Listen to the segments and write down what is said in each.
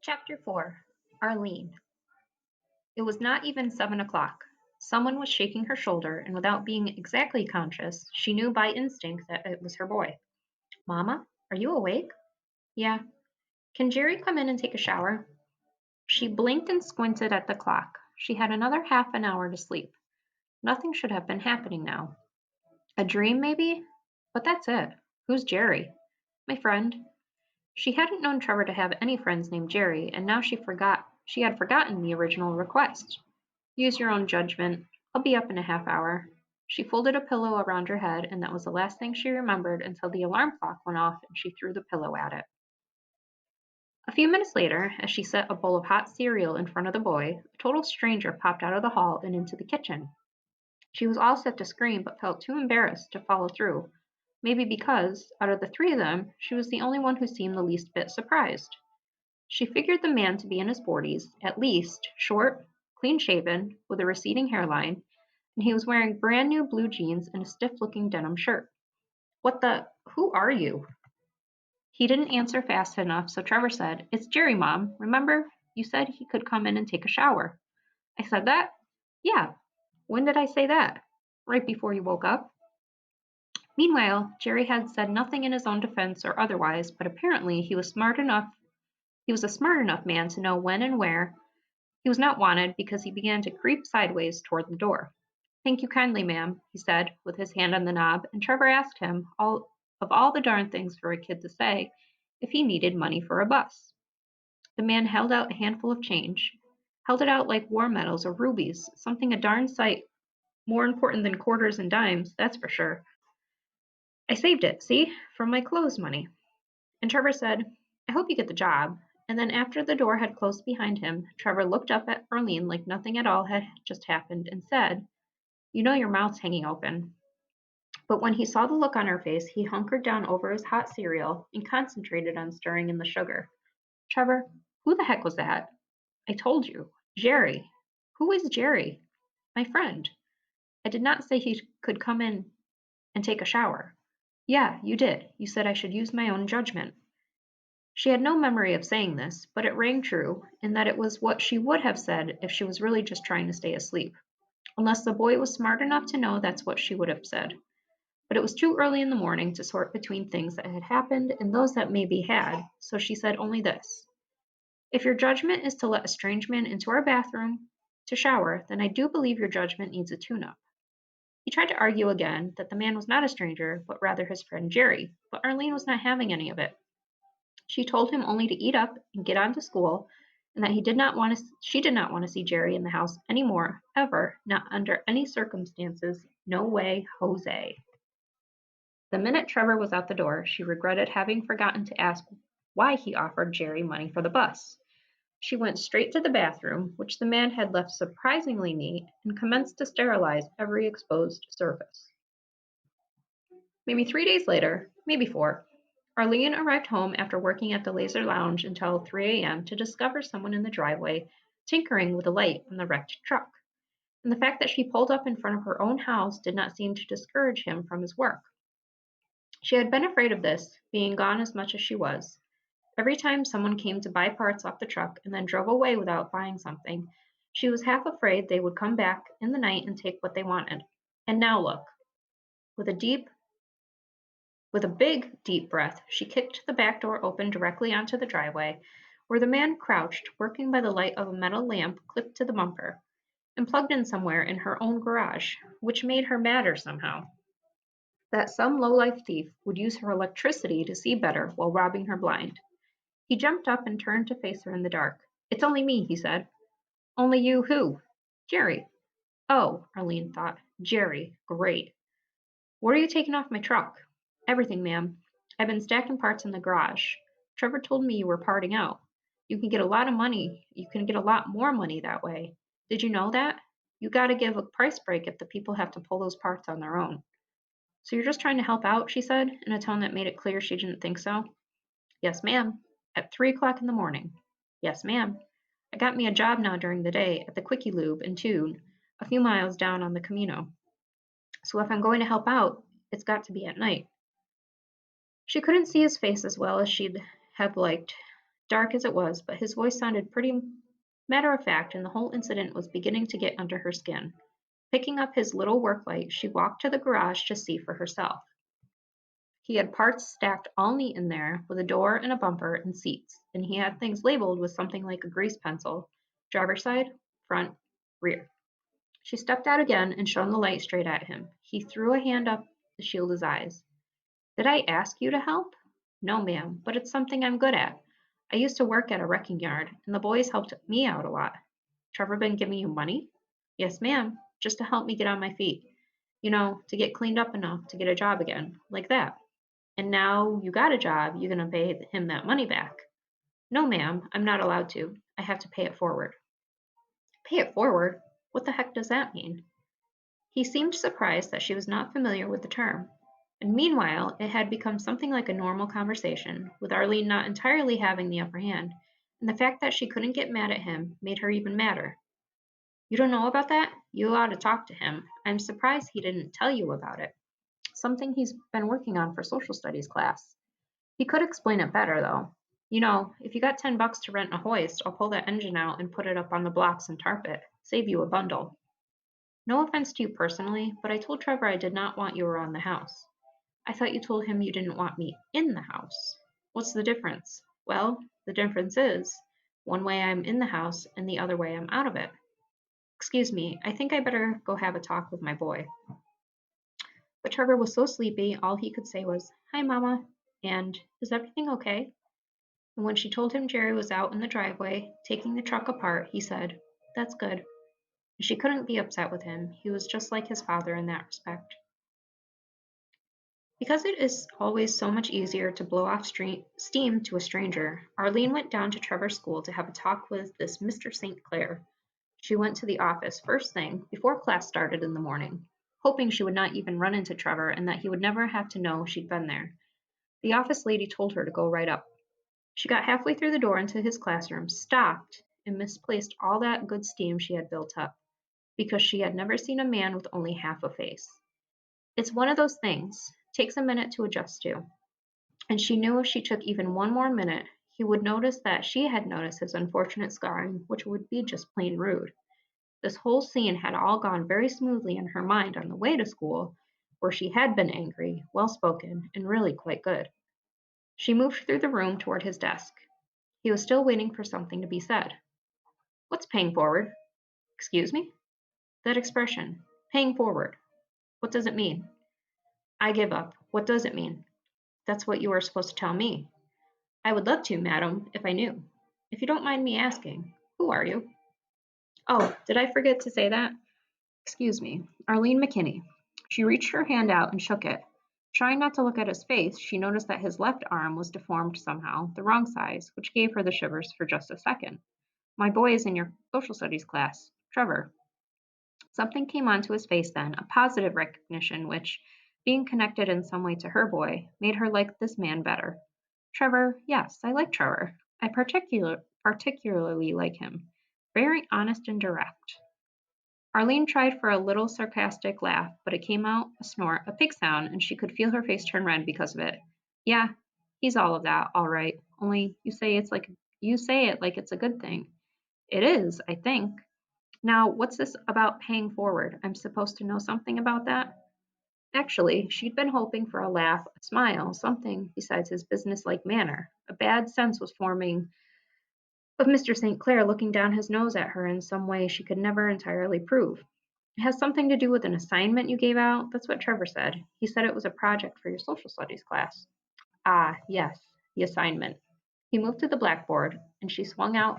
Chapter 4. Arlene. It was not even 7 o'clock. Someone was shaking her shoulder, and without being exactly conscious, she knew by instinct that it was her boy. Mama, are you awake? Yeah. Can Jerry come in and take a shower? She blinked and squinted at the clock. She had another half an hour to sleep. Nothing should have been happening now. A dream, maybe? But that's it. Who's Jerry? My friend. She hadn't known Trevor to have any friends named Jerry, and now she had forgotten the original request. Use your own judgment. I'll be up in a half hour. She folded a pillow around her head, and that was the last thing she remembered until the alarm clock went off and she threw the pillow at it. A few minutes later, as she set a bowl of hot cereal in front of the boy, a total stranger popped out of the hall and into the kitchen. She was all set to scream, but felt too embarrassed to follow through. Maybe because, out of the three of them, she was the only one who seemed the least bit surprised. She figured the man to be in his 40s, at least, short, clean shaven, with a receding hairline, and he was wearing brand new blue jeans and a stiff looking denim shirt. Who are you? He didn't answer fast enough, so Trevor said, It's Jerry, Mom. Remember? You said he could come in and take a shower. I said that? Yeah. When did I say that? Right before you woke up? Meanwhile, Jerry had said nothing in his own defense or otherwise, but apparently he was a smart enough man to know when and where he was not wanted because he began to creep sideways toward the door. Thank you kindly, ma'am, he said, with his hand on the knob, and Trevor asked him, of all the darn things for a kid to say, if he needed money for a bus. The man held out a handful of change, held it out like war medals or rubies, something a darn sight more important than quarters and dimes, that's for sure. I saved it, see, from my clothes money. And Trevor said, I hope you get the job. And then after the door had closed behind him, Trevor looked up at Arlene like nothing at all had just happened and said, You know your mouth's hanging open. But when he saw the look on her face, he hunkered down over his hot cereal and concentrated on stirring in the sugar. Trevor, who the heck was that? I told you. Jerry. Who is Jerry? My friend. I did not say he could come in and take a shower. Yeah, you did. You said I should use my own judgment. She had no memory of saying this, but it rang true, in that it was what she would have said if she was really just trying to stay asleep. Unless the boy was smart enough to know that's what she would have said. But it was too early in the morning to sort between things that had happened and those that maybe had, so she said only this. If your judgment is to let a strange man into our bathroom to shower, then I do believe your judgment needs a tune-up. He tried to argue again that the man was not a stranger, but rather his friend Jerry, but Arlene was not having any of it. She told him only to eat up and get on to school, and that she did not want to see Jerry in the house any more, ever, not under any circumstances. No way, Jose. The minute Trevor was out the door, she regretted having forgotten to ask why he offered Jerry money for the bus. She went straight to the bathroom, which the man had left surprisingly neat, and commenced to sterilize every exposed surface. Maybe 3 days later, maybe four, Arlene arrived home after working at the Laser Lounge until 3 a.m. to discover someone in the driveway tinkering with a light on the wrecked truck. And the fact that she pulled up in front of her own house did not seem to discourage him from his work. She had been afraid of this, being gone as much as she was. Every time someone came to buy parts off the truck and then drove away without buying something, she was half afraid they would come back in the night and take what they wanted. And now look. With a big, deep breath, she kicked the back door open directly onto the driveway, where the man crouched, working by the light of a metal lamp clipped to the bumper, and plugged in somewhere in her own garage, which made her madder somehow. That some low-life thief would use her electricity to see better while robbing her blind. He jumped up and turned to face her in the dark. It's only me, he said. Only you who? Jerry. Oh, Arlene thought. Jerry. Great. What are you taking off my truck? Everything, ma'am. I've been stacking parts in the garage. Trevor told me you were parting out. You can get a lot of money. You can get a lot more money that way. Did you know that? You gotta give a price break if the people have to pull those parts on their own. So you're just trying to help out, she said, in a tone that made it clear she didn't think so. Yes, ma'am. At 3 o'clock in the morning. Yes, ma'am. I got me a job now during the day at the Quickie Lube in Tune, a few miles down on the Camino. So if I'm going to help out, it's got to be at night. She couldn't see his face as well as she'd have liked. dark as it was, but his voice sounded pretty matter of fact, and the whole incident was beginning to get under her skin. Picking up his little work light, she walked to the garage to see for herself. He had parts stacked all neat in there, with a door and a bumper and seats, and he had things labeled with something like a grease pencil: driver's side, front, rear. She stepped out again and shone the light straight at him. He threw a hand up to shield his eyes. Did I ask you to help? No, ma'am, but it's something I'm good at. I used to work at a wrecking yard, and the boys helped me out a lot. Trevor been giving you money? Yes, ma'am, just to help me get on my feet. You know, to get cleaned up enough to get a job again, like that. And now you got a job, you're going to pay him that money back. No, ma'am, I'm not allowed to. I have to pay it forward. Pay it forward? What the heck does that mean? He seemed surprised that she was not familiar with the term. And meanwhile, it had become something like a normal conversation, with Arlene not entirely having the upper hand, and the fact that she couldn't get mad at him made her even madder. You don't know about that? You ought to talk to him. I'm surprised he didn't tell you about it. Something he's been working on for social studies class. He could explain it better, though. You know, if you got $10 to rent a hoist, I'll pull that engine out and put it up on the blocks and tarp it. Save you a bundle. No offense to you personally, but I told Trevor I did not want you around the house. I thought you told him you didn't want me in the house. What's the difference? Well, the difference is one way I'm in the house and the other way I'm out of it. Excuse me, I think I better go have a talk with my boy. But Trevor was so sleepy, all he could say was, Hi, Mama, and is everything okay? And when she told him Jerry was out in the driveway, taking the truck apart, he said, That's good. And she couldn't be upset with him. He was just like his father in that respect. Because it is always so much easier to blow off steam to a stranger, Arlene went down to Trevor's school to have a talk with this Mr. St. Clair. She went to the office first thing, before class started in the morning, hoping she would not even run into Trevor and that he would never have to know she'd been there. The office lady told her to go right up. She got halfway through the door into his classroom, stopped, and misplaced all that good steam she had built up, because she had never seen a man with only half a face. It's one of those things, takes a minute to adjust to, and she knew if she took even one more minute, he would notice that she had noticed his unfortunate scarring, which would be just plain rude. This whole scene had all gone very smoothly in her mind on the way to school, where she had been angry, well spoken, and really quite good. She moved through the room toward his desk. He was still waiting for something to be said. What's paying forward? Excuse me? That expression, paying forward. What does it mean? I give up. What does it mean? That's what you were supposed to tell me. I would love to, madam, if I knew. If you don't mind me asking, who are you? Oh, did I forget to say that? Excuse me, Arlene McKinney. She reached her hand out and shook it. Trying not to look at his face, she noticed that his left arm was deformed somehow, the wrong size, which gave her the shivers for just a second. My boy is in your social studies class, Trevor. Something came onto his face then, a positive recognition which, being connected in some way to her boy, made her like this man better. Trevor, yes, I like Trevor. I particularly like him. Very honest and direct. Arlene tried for a little sarcastic laugh, but it came out a snort, a pig sound, and she could feel her face turn red because of it. Yeah, he's all of that, all right. Only you say it like it's a good thing. It is, I think. Now, what's this about paying forward? I'm supposed to know something about that? Actually, she'd been hoping for a laugh, a smile, something besides his businesslike manner. A bad sense was forming of Mr. St. Clair looking down his nose at her in some way she could never entirely prove. It has something to do with an assignment you gave out. That's what Trevor said. He said it was a project for your social studies class. Ah, yes, the assignment. He moved to the blackboard, and she swung out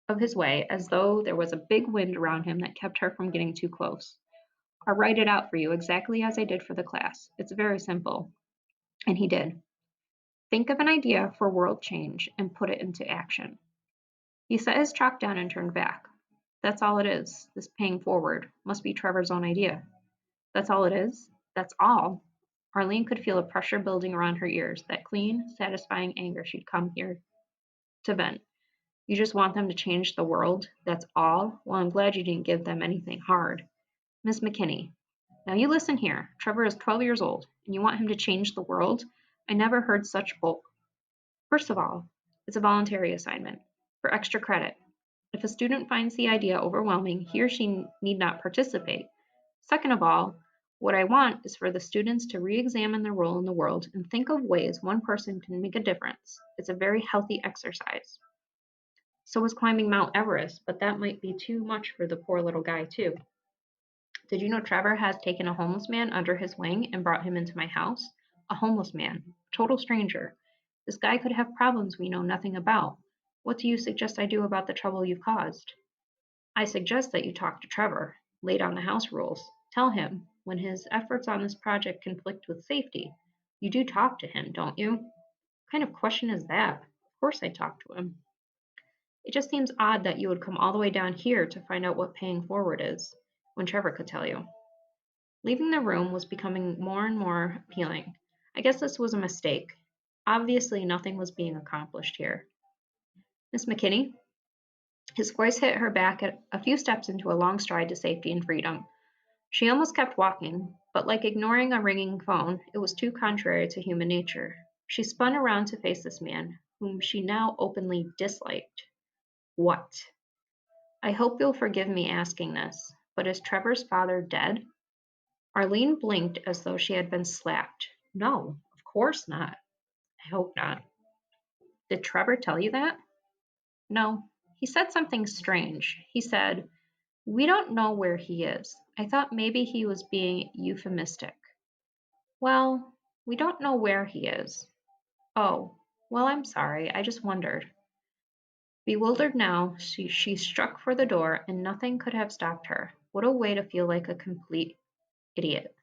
of his way as though there was a big wind around him that kept her from getting too close. I'll write it out for you exactly as I did for the class. It's very simple. And he did. Think of an idea for world change and put it into action. He set his chalk down and turned back. That's all it is. This paying forward must be Trevor's own idea. That's all it is? That's all? Arlene could feel a pressure building around her ears, that clean, satisfying anger she'd come here to vent. You just want them to change the world? That's all? Well, I'm glad you didn't give them anything hard. Miss McKinney, now you listen here. Trevor is 12 years old, and you want him to change the world? I never heard such bull. First of all, It's a voluntary assignment for extra credit. If a student finds the idea overwhelming, he or she need not participate. Second of all, what I want is for the students to re examine their role in the world and think of ways one person can make a difference. It's a very healthy exercise. So was climbing Mount Everest, but that might be too much for the poor little guy, too. Did you know Trevor has taken a homeless man under his wing and brought him into my house? A homeless man, a total stranger. This guy could have problems we know nothing about. What do you suggest I do about the trouble you've caused? I suggest that you talk to Trevor, lay down the house rules. Tell him when his efforts on this project conflict with safety. You do talk to him, don't you? What kind of question is that? Of course I talk to him. It just seems odd that you would come all the way down here to find out what paying forward is, when Trevor could tell you. Leaving the room was becoming more and more appealing. I guess this was a mistake. Obviously, nothing was being accomplished here. Miss McKinney? His voice hit her back at a few steps into a long stride to safety and freedom. She almost kept walking, but like ignoring a ringing phone, it was too contrary to human nature. She spun around to face this man, whom she now openly disliked. What? I hope you'll forgive me asking this, but is Trevor's father dead? Arlene blinked as though she had been slapped. No, of course not. I hope not. Did Trevor tell you that? No. He said something strange. He said, "We don't know where he is." I thought maybe he was being euphemistic. Well, we don't know where he is. Oh, well, I'm sorry. I just wondered. Bewildered now, she struck for the door, and nothing could have stopped her. What a way to feel like a complete idiot.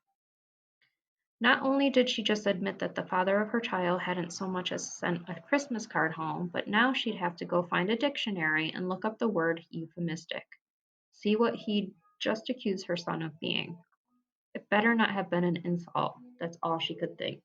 Not only did she just admit that the father of her child hadn't so much as sent a Christmas card home, but now she'd have to go find a dictionary and look up the word euphemistic. See what he'd just accused her son of being. It better not have been an insult. That's all she could think.